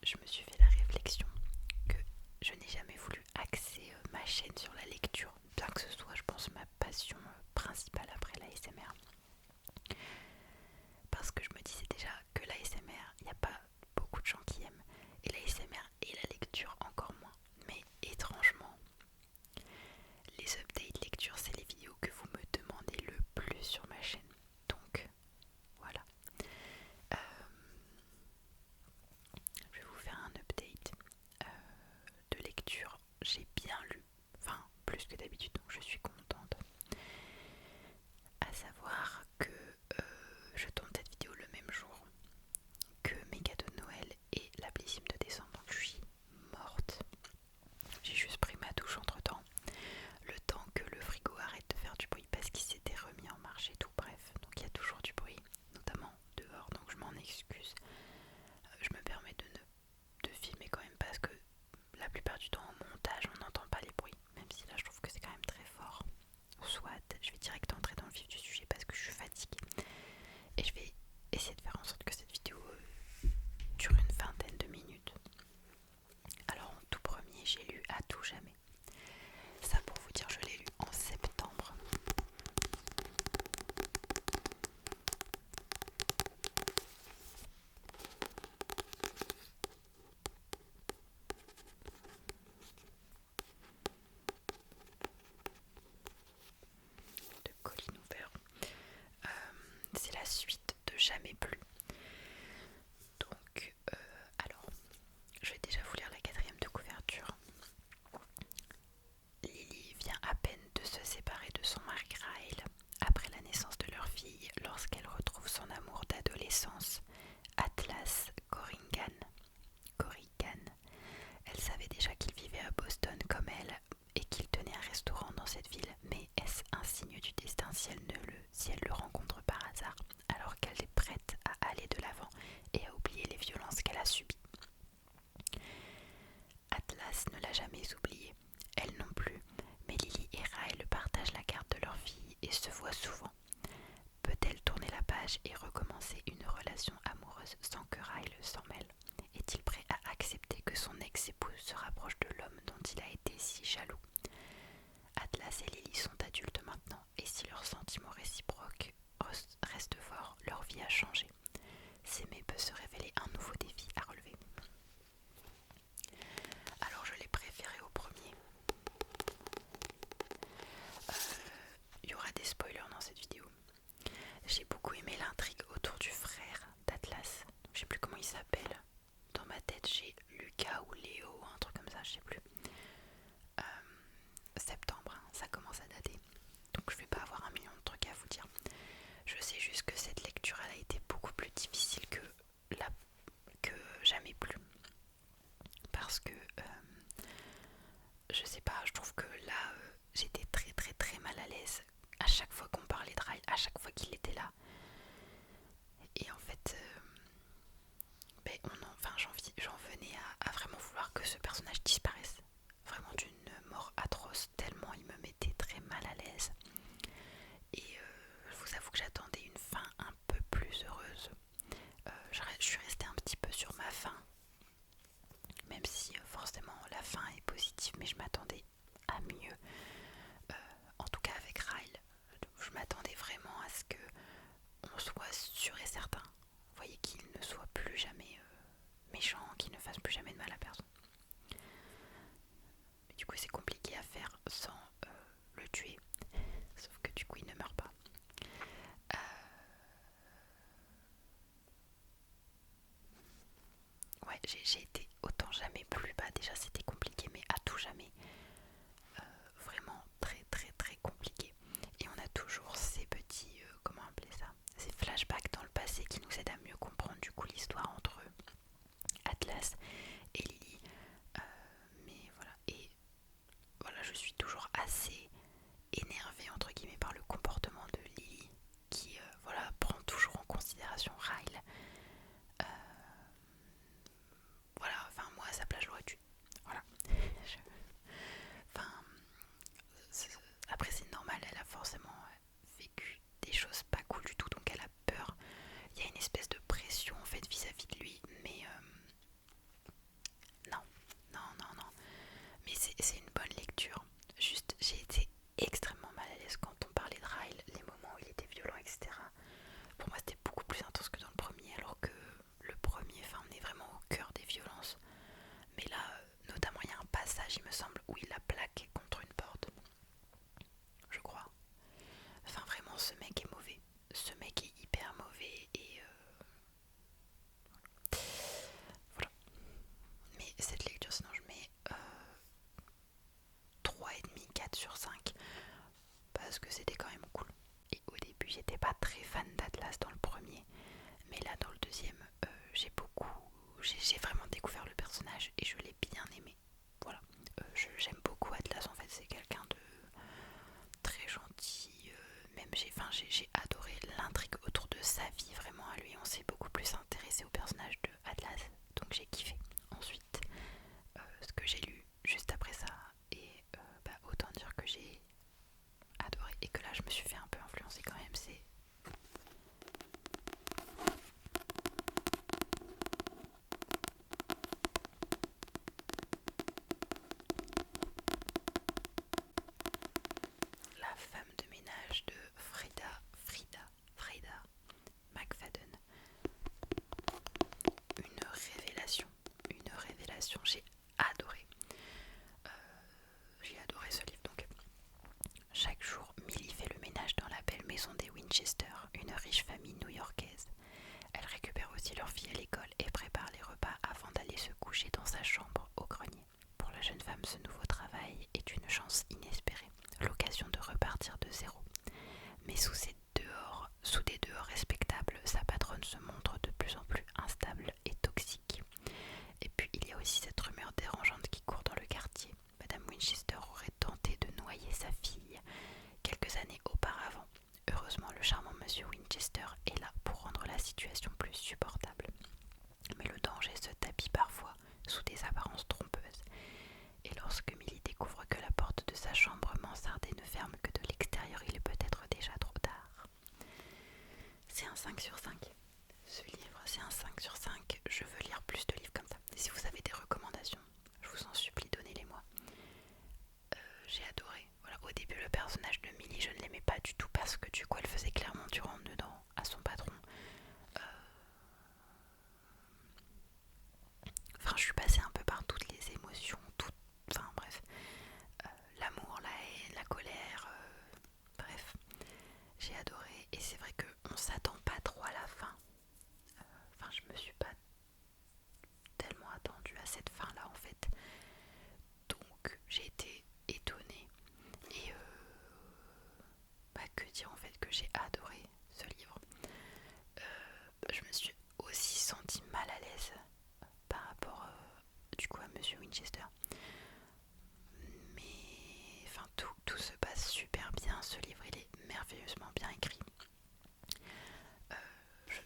je me suis fait la réflexion que je n'ai jamais voulu axer ma chaîne sur la lecture, bien que ce soit, je pense, ma passion principale après l'ASMR. Parce que je me disais déjà que l'ASMR, il n'y a pas beaucoup de gens qui aiment, et l'ASMR et la lecture encore moins. Mais étrangement, les updates lecture, c'est les vidéos que vous me demandez le plus sur ma chaîne. Donc, voilà. Euh, je vais vous faire un update de lecture. J'ai bien lu, enfin plus que d'habitude, donc je suis contente. À savoir que je tourne cette vidéo le même jour que mes cadeaux de Noël et la blessime de décembre, donc je suis morte. J'ai juste pris ma douche entre temps, le temps que le frigo arrête de faire du bruit parce qu'il s'était remis en marche et tout, bref, donc il y a toujours du bruit, notamment dehors, donc je m'en excuse. Je me permets de filmer quand même parce que la plupart du temps en montage on n'entend pas les bruits, même si là je trouve que c'est quand même très fort. Soit je vais direct entrer dans le vif du sujet parce que je suis fatiguée et je vais essayer de faire en sorte que cette vidéo dure une vingtaine de minutes. Alors en tout premier, j'ai lu À tout jamais. Ça, pour vous dire, je l'ai lu en septembre. De Colline Hoover. C'est la suite de Jamais plus. Donc, alors, je vais déjà vous lire la quatrième de couverture. Lily vient à peine de se séparer de son mari Raël après la naissance de leur fille lorsqu'elle retrouve son amour d'adolescence, Atlas Corrigan. Elle savait déjà qu'il vivait à Boston comme elle et qu'il tenait un restaurant dans cette ville, mais est-ce un signe du destin si elle le rencontre par hasard alors qu'elle est prête à aller de l'avant et à oublier les violences qu'elle a subies? Atlas ne l'a jamais oubliée, elle non plus, mais Lily et Raël partagent la garde de leur fille et se voient souvent. Peut-elle tourner la page et recommencer une relation amoureuse sans que Raël s'en mêle? Est-il prêt à accepter que son ex-épouse se rapproche de l'homme dont il a été si jaloux? Atlas et Lily sont adultes maintenant, et si leurs sentiments réciproques restent forts, leur vie a changé. S'aimer peut se révéler un nouveau défi à relever. Alors je l'ai préféré au premier. Il y aura des spoilers dans cette vidéo. J'ai beaucoup aimé l'intrigue autour du frère d'Atlas. Je sais plus comment il s'appelle. Dans ma tête j'ai Lucas ou Léo, un truc comme ça, je sais plus. Septembre, hein, ça commence à dater. Donc je vais pas avoir un million de trucs à vous dire. Je sais juste que cette lecture elle a été beaucoup plus difficile que Jamais plus. Parce que je sais pas, je trouve que là j'étais très très très mal à l'aise à chaque fois qu'on parlait de Riley, à chaque fois qu'il était là. Et en fait, j'en venais à vraiment vouloir que ce personnage disparaisse. Vraiment d'une mort atroce, tellement il me mettait très mal à l'aise. Et je vous avoue que j'attendais une fin un peu plus heureuse. Je suis restée un petit peu sur ma fin, même si forcément la fin est positive, mais je m'attendais à mieux. En tout cas avec Ryle, je m'attendais vraiment à ce que on soit sûr et certain. Vous voyez, qu'il ne soit plus jamais méchant, qu'il ne fasse plus jamais de mal à personne. Mais du coup c'est compliqué à faire sans le tuer. Sauf que du coup il ne meurt pas. Ouais, j'ai été autant jamais plus bas. Déjà c'était compliqué, mais à tout jamais. Vraiment très très très compliqué. Et on a toujours ces petits, comment appeler ça, ces flashbacks dans le passé qui nous aident à mieux comprendre du coup l'histoire entre Atlas et Lily. Mais voilà, et voilà, je suis toujours assez énervée entre guillemets par le comportement de Lily qui voilà, prend toujours en considération Ryle. Voilà, enfin moi à sa place je l'aurais tué. Voilà. Enfin, après c'est normal, elle a forcément vécu des choses pas cool du tout, donc elle a peur. Il y a une espèce de pression en fait vis-à-vis de noyé sa fille quelques années auparavant. Heureusement, le charmant monsieur Winchester est là pour rendre la situation plus supportable. Mais le danger se tapit parfois sous des apparences trompeuses. Et lorsque Milly découvre que la porte de sa chambre mansardée ne ferme que de l'extérieur, il est peut-être déjà trop tard. C'est un 5 sur 5. Ce livre, c'est un 5 sur 5. Je veux lire plus de livres comme ça. Et si vous avez des recommandations, je vous en supplie, donnez-les-moi. J'ai adoré. Voilà, au début, le personnage de Milly, je ne l'aimais pas du tout parce que du coup, elle faisait clairement du rentre dedans à son patron. Enfin, je suis passée un peu par toutes les émotions, enfin bref, l'amour, la haine, la colère, bref, j'ai adoré. Et c'est vrai qu'on s'attend pas trop à la fin. Enfin, je me suis pas tellement attendue à cette fin-là en fait. Donc, j'ai été étonnée. Et que dire en fait, que j'ai adoré ce livre. Je me suis aussi sentie mal à l'aise par rapport du coup à Monsieur Winchester. Mais enfin tout se passe super bien. Ce livre il est merveilleusement bien écrit.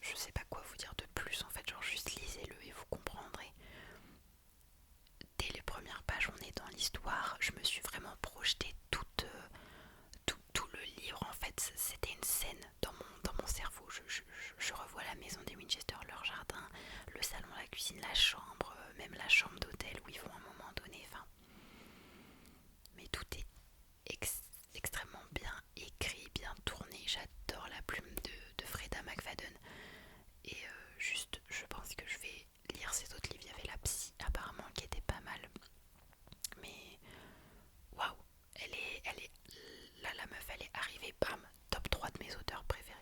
Je sais pas quoi vous dire de plus en fait, genre juste lisez-le et vous comprendrez. Dès les premières pages on est dans l'histoire. Je me suis vraiment projetée tout le livre en fait. C'était une scène dans mon cerveau. Je revois la maison des Winchester, leur jardin, le salon, la cuisine, la chambre, même la chambre d'hôtel où ils vont à un moment donné. Enfin, mais tout est extrêmement bien écrit, bien tourné. J'adore la plume de Freda McFadden. Et juste, je pense que je vais lire ces autres livres. Il y avait La Psy, apparemment, qui était pas mal. Mais waouh, là, la meuf, elle est arrivée, bam, top 3 de mes auteurs préférés.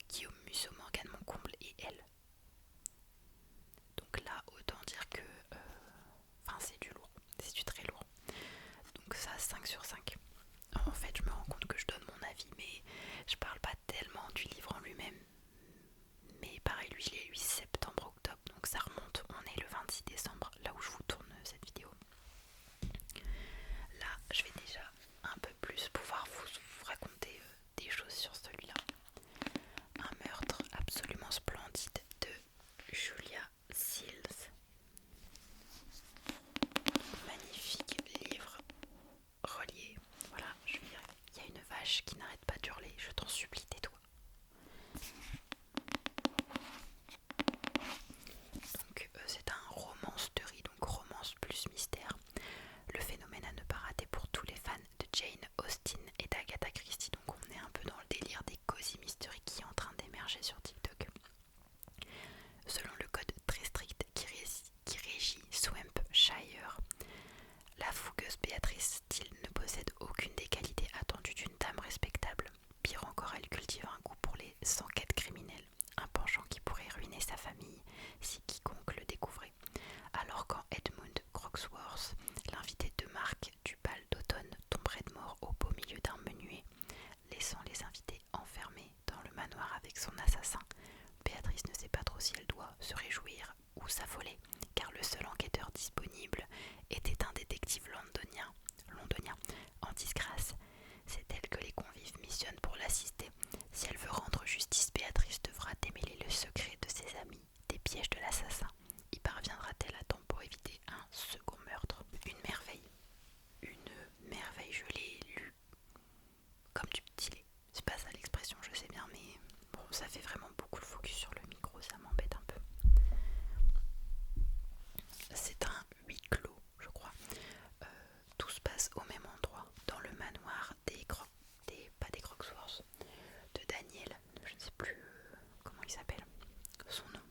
Guillaume Musso, Morgane Moncomble et elle. Donc là, autant dire que enfin, c'est du lourd, c'est du très lourd. Donc ça, 5 sur 5. En fait, je me rends compte que je donne mon avis, mais je parle pas tellement du livre en lui-même. Mais pareil, lui, je l'ai lu septembre-octobre, donc ça remonte. On est le 26 décembre, là où je vous tourne cette vidéo. Là, je vais déjà un peu plus pouvoir vous raconter des choses sur celui-là. Un meurtre absolument splendide de Julia Seals. Magnifique livre relié. Voilà, il y a une vache qui n'arrête pas d'hurler. Je t'en supplie, tais-toi. Donc c'est un romance-terie, donc romance plus mystère. Le phénomène à ne pas rater pour tous les fans de Jane Austen et d'Agatha Christie. Donc on est un peu dans le délire des cozy mystery qui est en train d'émerger sur TikTok. Selon le code très strict qui régit Swampshire, la fougueuse Béatrice Steele ne possède aucune des qualités attendues d'une dame respectable. Pire encore, elle cultive un goût pour les enquêtes criminelles, un penchant qui pourrait ruiner sa famille si quiconque le découvrait. Alors quand Edmund Croxworth, l'invité de Marc du bal d'automne, tomberait de mort au beau milieu d'un menuet, laissant les invités enfermés dans le manoir avec son assassin, Béatrice ne sait pas trop si elle doit se réjouir ou s'affoler, car le seul enquêteur disponible était un détective londonien en disgrâce. C'est elle que les convives missionnent pour l'assister. Si elle veut rendre justice, Béatrice devra démêler le secret de ses amis, des pièges de l'assassin. Y parviendra-t-elle à temps pour éviter un second meurtre? Une merveille. Une merveille, je l'ai lu comme du petit lait. C'est pas ça l'expression, je sais bien, mais bon, ça fait vraiment beaucoup le focus sur le micro, ça m'embête un peu. C'est un huis clos, je crois. Tout se passe au même endroit, dans le manoir pas des Croxworth, de Daniel, je ne sais plus comment il s'appelle, son nom.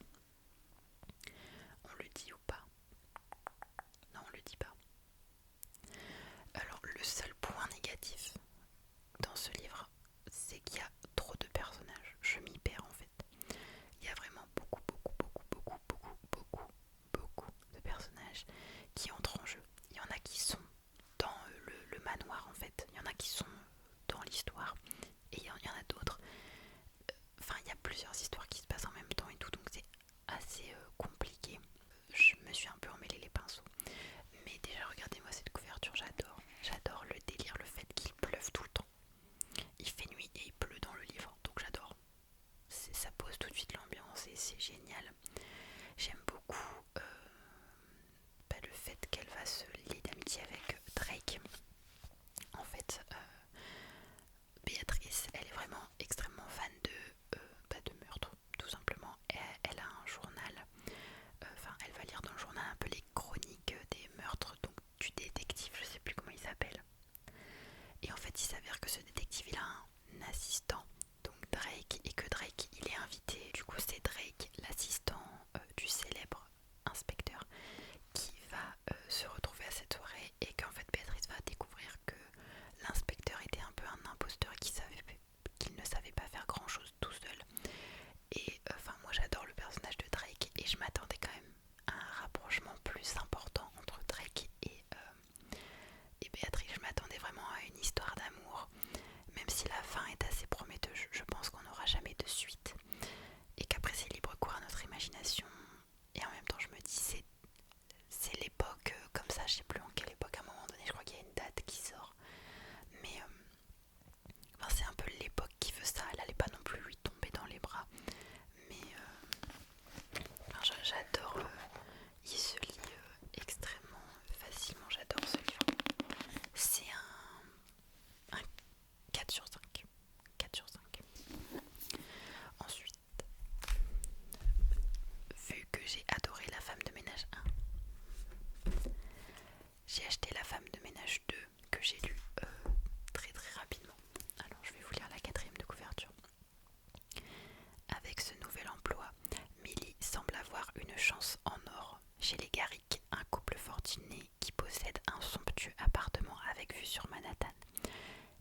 chez les Garrick, un couple fortuné qui possède un somptueux appartement avec vue sur Manhattan.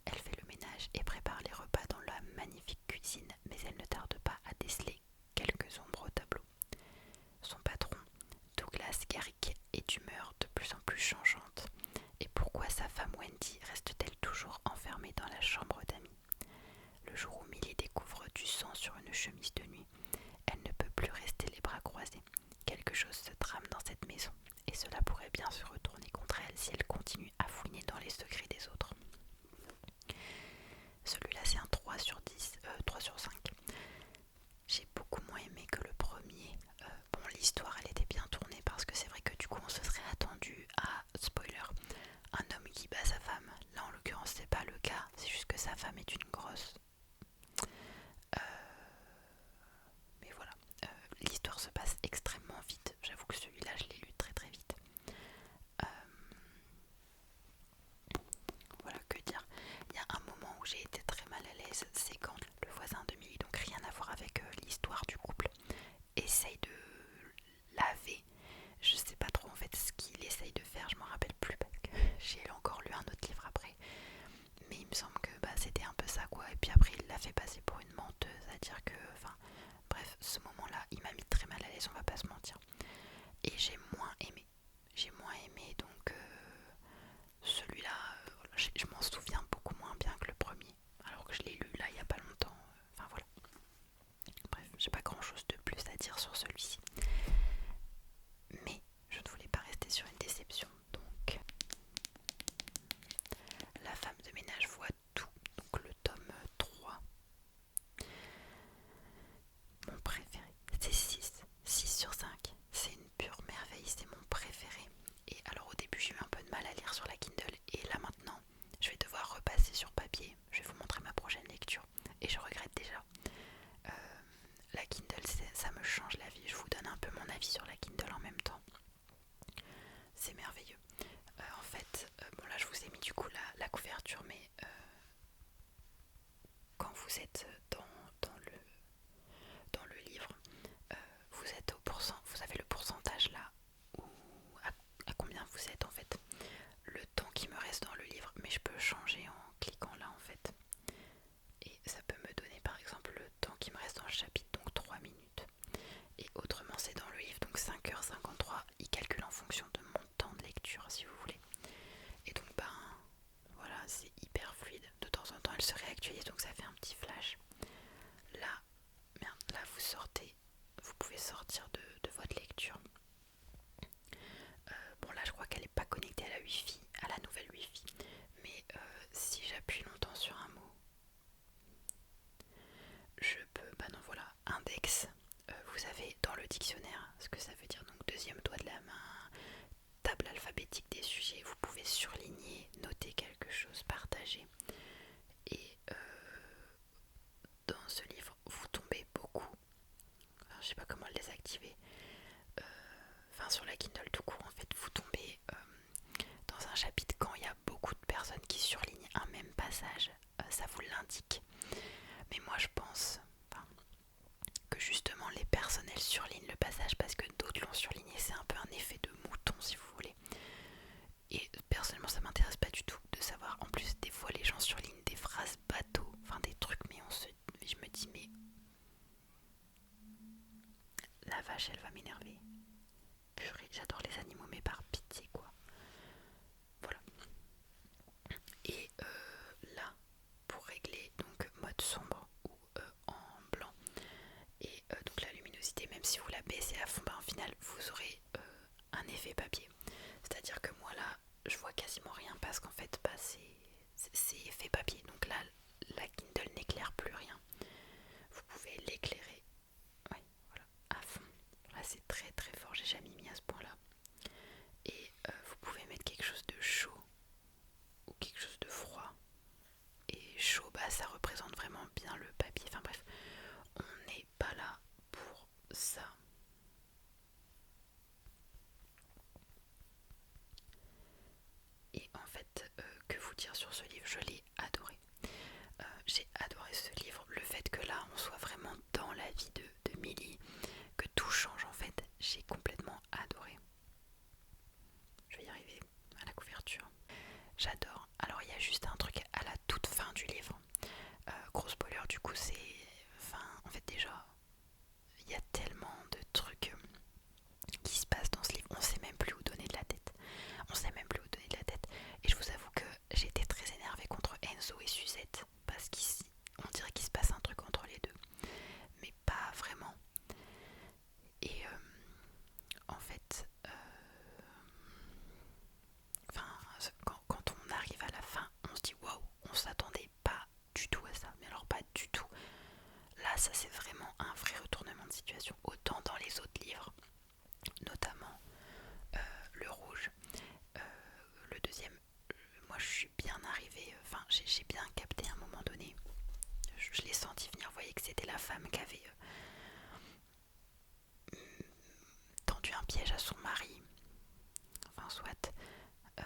Elle fait le ménage et prépare les repas dans la magnifique cuisine, mais elle ne tarde pas à déceler quelques ombres au tableau. Son patron, Douglas Garrick, est d'humeur de plus en plus changeante. Et pourquoi sa femme Wendy reste-t-elle toujours enfermée dans la chambre d'amis? Le jour où Millie découvre du sang sur une chemise de nuit, elle ne peut plus rester les bras croisés. Quelque chose se trame dans cette maison, et cela pourrait bien se retourner contre elle si elle continue à fouiner dans les secrets des autres. Celui-là c'est un 3 sur 10, 3 sur 5. J'ai beaucoup moins aimé que le premier. Bon, l'histoire elle était bien tournée parce que c'est vrai que du coup on se serait attendu à, spoiler, un homme qui bat sa femme. Là en l'occurrence c'est pas le cas, c'est juste que sa femme est une grosse. Mais voilà, l'histoire se passe extrêmement vite. J'avoue que celui-là je l'ai lu très très vite. Voilà, que dire. Il y a un moment où j'ai été très mal à l'aise, c'est quand le voisin de Millie, donc rien à voir avec l'histoire du couple, essaye de laver. Je sais pas trop en fait ce qu'il essaye de faire, je m'en rappelle plus parce que j'ai encore lu un autre livre après. Mais il me semble que c'était un peu ça quoi. Et puis après il l'a fait passer pour une menteuse, à dire que. Enfin bref, ce moment-là il m'a mis très mal à l'aise, on va pas se mentir. Et j'ai moins aimé. J'ai moins aimé donc celui-là, je m'en souviens beaucoup moins bien que le premier. Alors que je l'ai lu là il y a pas longtemps. Enfin voilà. Bref, j'ai pas grand chose de plus à dire sur celui-ci. Mais je ne voulais pas rester sur une déception. Donc La femme de ménage voit tout. Donc le tome 3. Mon préféré, c'est 6 sur 5. C'est une pure merveille, c'est mon préféré. Et alors au début j'ai eu un peu de mal à lire sur la Kindle. Et là maintenant, je vais devoir repasser sur papier. Je vais vous montrer ma prochaine lecture. Et je regrette déjà. La Kindle, ça me change la vie. Je vous donne un peu mon avis sur la Kindle en même temps. C'est merveilleux. En fait, bon là je vous ai mis du coup la couverture, mais quand vous êtes dans le livre, vous êtes vous avez le pourcentage là, ou à combien vous êtes en fait, le temps qui me reste dans le livre, mais je peux changer en cliquant là en fait. Et ça peut me donner par exemple le temps qui me reste dans le chapitre, donc 3 minutes. Et autrement c'est dans le livre, donc 5h53, il calcule en fonction de mon temps de lecture si vous voulez. Et donc voilà, c'est hyper fluide. De temps en temps elle se réactualise, donc ça fait un petit flash. Là, merde, là vous pouvez sortir de votre lecture. Bon là je crois qu'elle n'est pas connectée à la Wi-Fi, à la nouvelle Wi-Fi. Mais si j'appuie longtemps sur un mot, je peux, non voilà, index. Vous avez dans le dictionnaire ce que ça veut dire, donc deuxième doigt de la main, table alphabétique des sujets, vous pouvez surligner, noter quelque chose, partager. Et dans ce livre, vous tombez beaucoup. Alors, je sais pas comment le désactiver. Sur la Kindle tout court, en fait, vous tombez dans un chapitre quand il y a beaucoup de personnes qui surlignent un même passage, ça vous l'indique. Mais moi, je pense que justement les personnes elles surlignent le passage parce que d'autres l'ont surligné. C'est un peu un effet de mouton, si vous voulez. Et personnellement, ça m'intéresse pas du tout de savoir. En plus, des fois, les gens surlignent des phrases bateaux, des trucs, mais je me dis, mais la vache, elle va m'énerver. Purée, j'adore les animaux, mais par pitié, quoi. Voilà. Et là, pour régler donc mode sombre ou en blanc, et donc la luminosité, même si vous la baissez à fond, au final, vous aurez un effet papier. C'est-à-dire que moi là, je vois quasiment rien parce qu'en fait, c'est effet papier. Donc là, la Kindle n'éclaire plus rien. Vous pouvez l'éclairer, ouais, voilà, à fond. Là, c'est très très fort. J'ai jamais mis à ce point-là. Et vous pouvez mettre quelque chose de chaud ou quelque chose de froid. Et chaud, ça représente vraiment bien le papier. Enfin bref, on n'est pas là pour ça. Et en fait, que vous dire sur ce livre, je l'ai adoré. J'ai adoré ce livre, le fait que là on soit vraiment dans la vie de Millie, que tout change en fait, j'ai complètement un piège à son mari. Enfin soit. Euh,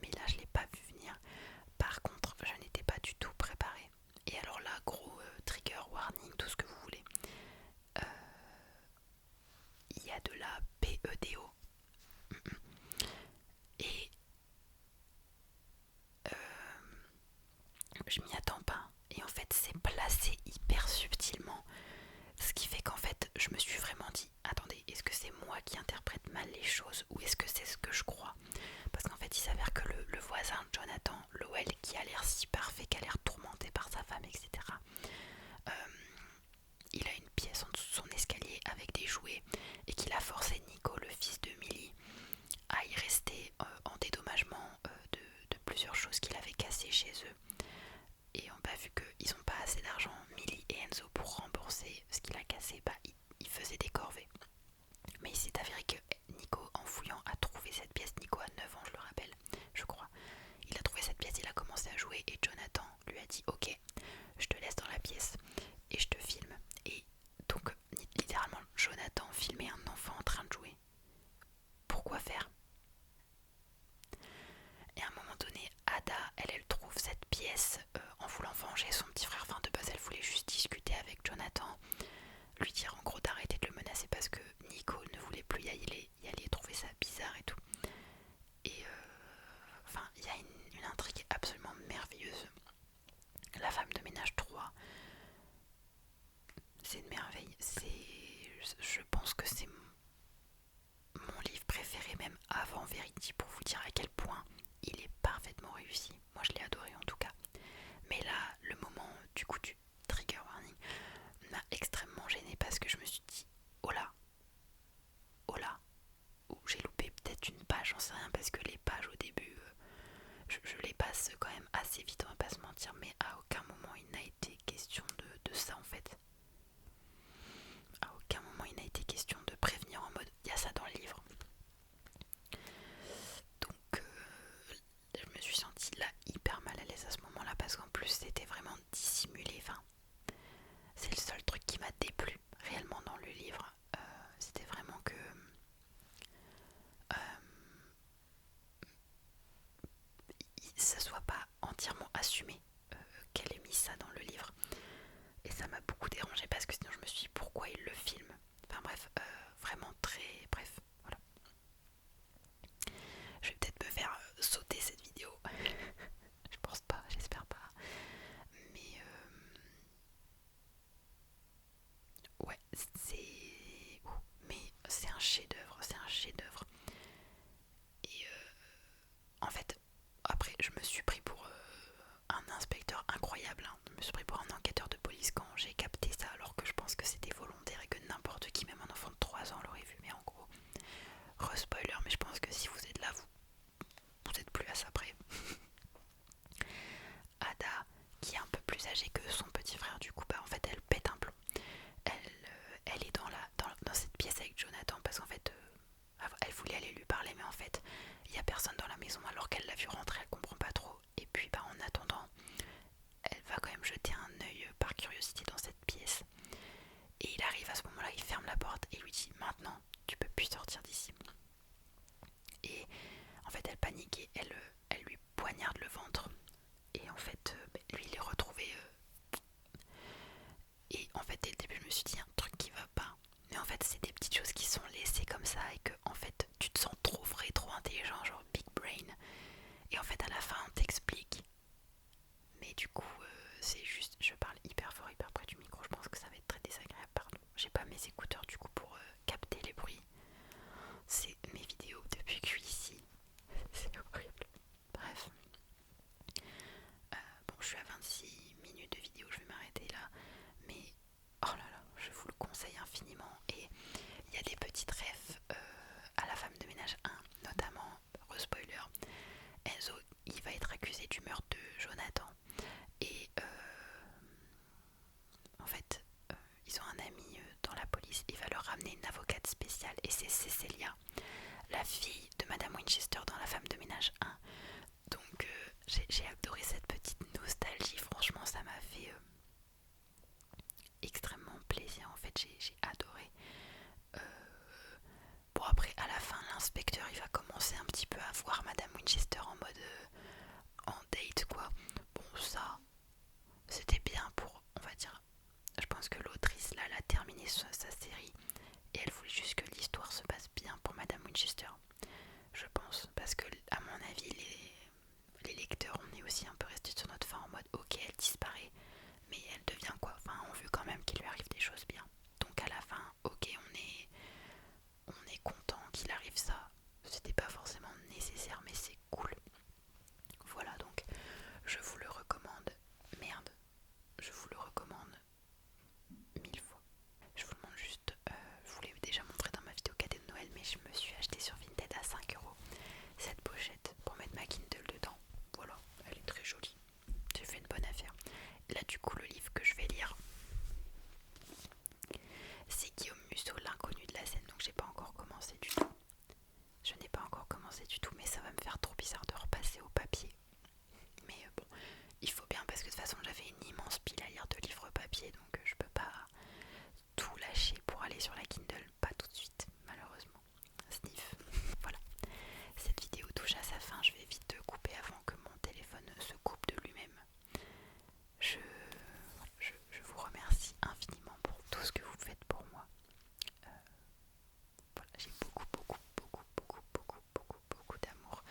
mais là je l'ai pas vu venir. Par contre, je n'étais pas du tout préparée. Et alors là, gros trigger warning, tout ce que vous voulez. Il y a de la PEDO. Et je m'y attends pas. Et en fait, c'est placé hyper subtilement. Ce qui fait qu'en fait, je me suis vraiment dit, attendez, est-ce que c'est moi qui interprète mal les choses ou est-ce que c'est ce que je crois? Parce qu'en fait, il s'avère que le voisin Jonathan Lowell, qui a l'air si parfait, qui a l'air tourmenté par sa femme, etc., il a une pièce en dessous de son escalier avec des jouets et qu'il a forcé Nico, le fils de Millie, à y rester en dédommagement de plusieurs choses qu'il avait cassées chez eux. Et on a vu qu'ils n'ont pas assez d'argent, Millie et Enzo, pour rembourser ce qu'il a cassé. Bah, il faisait des corvées. Mais il s'est avéré que Nico, en fouillant, a trouvé cette pièce. Nico a 9 ans, je le rappelle, je crois. Il a trouvé cette pièce, il a commencé à jouer et Jonathan lui a dit ok, je te laisse dans la pièce et je te filme. Et donc littéralement Jonathan filmait un enfant en train de jouer. Pourquoi faire? Et à un moment donné, Ada, elle trouve cette pièce en voulant venger son petit frère. Enfin de base elle voulait juste discuter avec Jonathan, lui dire en gros d'arrêter de le menacer parce que Nico ne voulait plus y aller, trouver ça bizarre et tout. Et enfin il y a une intrigue absolument merveilleuse. La femme de ménage 3, c'est une merveille. Je pense que c'est mon livre préféré, même avant Verity, pour vous dire à quel point il est parfaitement réussi. Moi je l'ai adoré en tout cas. Mais là, le moment du coup du trigger warning m'a extrêmement gênée parce que je me suis dit oh là, ou j'ai loupé peut-être une page, j'en sais rien, parce que les pages au début, je les passe quand même assez vite, on va pas se mentir, mais à aucun moment il n'a été question de ça en fait. À aucun moment il n'a été question de prévenir en mode il y a ça dans le livre. Donc je me suis sentie là hyper mal à l'aise à ce moment là parce qu'en plus c'était vraiment dissimulé. Enfin, c'est le seul truc qui m'a déplu réellement dans le livre. C'était vraiment que ça soit pas entièrement assumé qu'elle ait mis ça dans le livre. Et ça m'a beaucoup dérangé parce que sinon je me suis dit pourquoi il le filme. Enfin bref, vraiment très... Bref, voilà. Je vais peut-être me faire sauter cette vidéo. Je pense pas, j'espère pas. Mais ouais, c'est... Mais c'est un chef-d'œuvre, c'est un chef-d'œuvre. Et en fait, après je me suis pris pour un inspecteur incroyable. Hein. Je me suis pris pour un enquêteur de police quand j'ai capté ça alors que je pense que c'était volontaire et que n'importe qui, même un enfant de 3 ans l'aurait vu. Mais en gros, re-spoiler, mais je pense que si vous êtes là, vous êtes plus à ça près. Ada, qui est un peu plus âgée que son petit frère, du coup, bah en fait elle pète un plomb. Elle est dans cette pièce avec Jonathan parce qu'en fait elle voulait aller lui parler, mais en fait il n'y a personne dans la maison alors qu'elle l'a vu rentrer, elle comprend pas trop. Et puis bah en attendant, elle va quand même jeter un œil par curiosité dans cette pièce. Et il arrive à ce moment-là, il ferme la porte et lui dit maintenant tu peux plus sortir d'ici. Et en fait elle panique et elle lui poignarde le ventre. Et en fait lui il est retrouvé et en fait dès le début je me suis dit un truc qui va pas. Mais en fait c'est des petites choses qui sont laissées comme ça et que en fait tu te sens trop vrai, trop intelligent, genre big brain. Et en fait à la fin on t'explique. Mais du coup c'est juste, je parle hyper fort, hyper près du micro, je pense que ça va être très désagréable, pardon. J'ai pas mes écouteurs du coup pour capter les bruits. C'est mes vidéos depuis que je suis ici. C'est horrible. Bref. Bon, je suis à 26 minutes de vidéo, je vais m'arrêter là. Mais oh là là, je vous le conseille infiniment. Et il y a des petites refs à la femme de ménage 1, notamment, spoiler, Enzo, il va être accusé du meurtre de Jonathan. Et en fait, ils ont un ami dans la police, il va leur ramener une avocate spéciale. Et c'est Cecilia, la fille de Madame Winchester dans la femme de ménage 1. Donc j'ai adoré cette petite nostalgie, franchement ça m'a fait extrêmement plaisir. En fait j'ai adoré. l'inspecteur il va commencer un petit peu à voir Madame Winchester en mode en date quoi. Bon ça, c'était bien pour, on va dire, je pense que l'autrice là, elle a terminé sa série et elle voulait juste que l'histoire se passe bien pour Madame Winchester. Je pense, parce que à mon avis les lecteurs, on est aussi un peu restés sur notre fin en mode ok elle disparaît, mais elle devient quoi? Enfin on veut quand même qu'il lui arrive des choses bien. Donc à la fin, ok on est content qu'il arrive ça. C'était pas forcément nécessaire mais c'est cool. Voilà donc je vous le recommande. Merde, je vous le recommande 1000 fois. Je vous le montre juste, je vous l'ai déjà montré dans ma vidéo cadeau de Noël, mais je me suis acheté sur Vinted à 5 € cette pochette pour mettre ma Kindle dedans. Voilà, elle est très jolie. J'ai fait une bonne affaire. Là du coup le livre que je vais lire, c'est Guillaume Musso, L'inconnu de la scène, donc j'ai pas encore commencé du tout. Je n'ai pas encore commencé du tout, mais ça va me faire trop bizarre de repasser au papier. Mais bon, il faut bien parce que de toute façon j'avais une immense pile à lire de livres papier, donc je peux pas tout lâcher pour aller sur la Kindle, pas tout de suite malheureusement. Sniff. Voilà, cette vidéo touche à sa fin, je vais vite couper avant que mon téléphone se coupe de lui-même. Je, je vous remercie infiniment pour tout ce que vous faites pour moi. Euh, voilà, j'ai beaucoup d'amour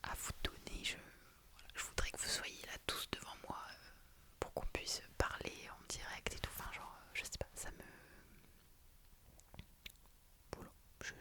à vous donner. Je voudrais que vous soyez là tous devant moi pour qu'on puisse parler en direct et tout. Enfin, genre, je sais pas, ça me. Voilà, je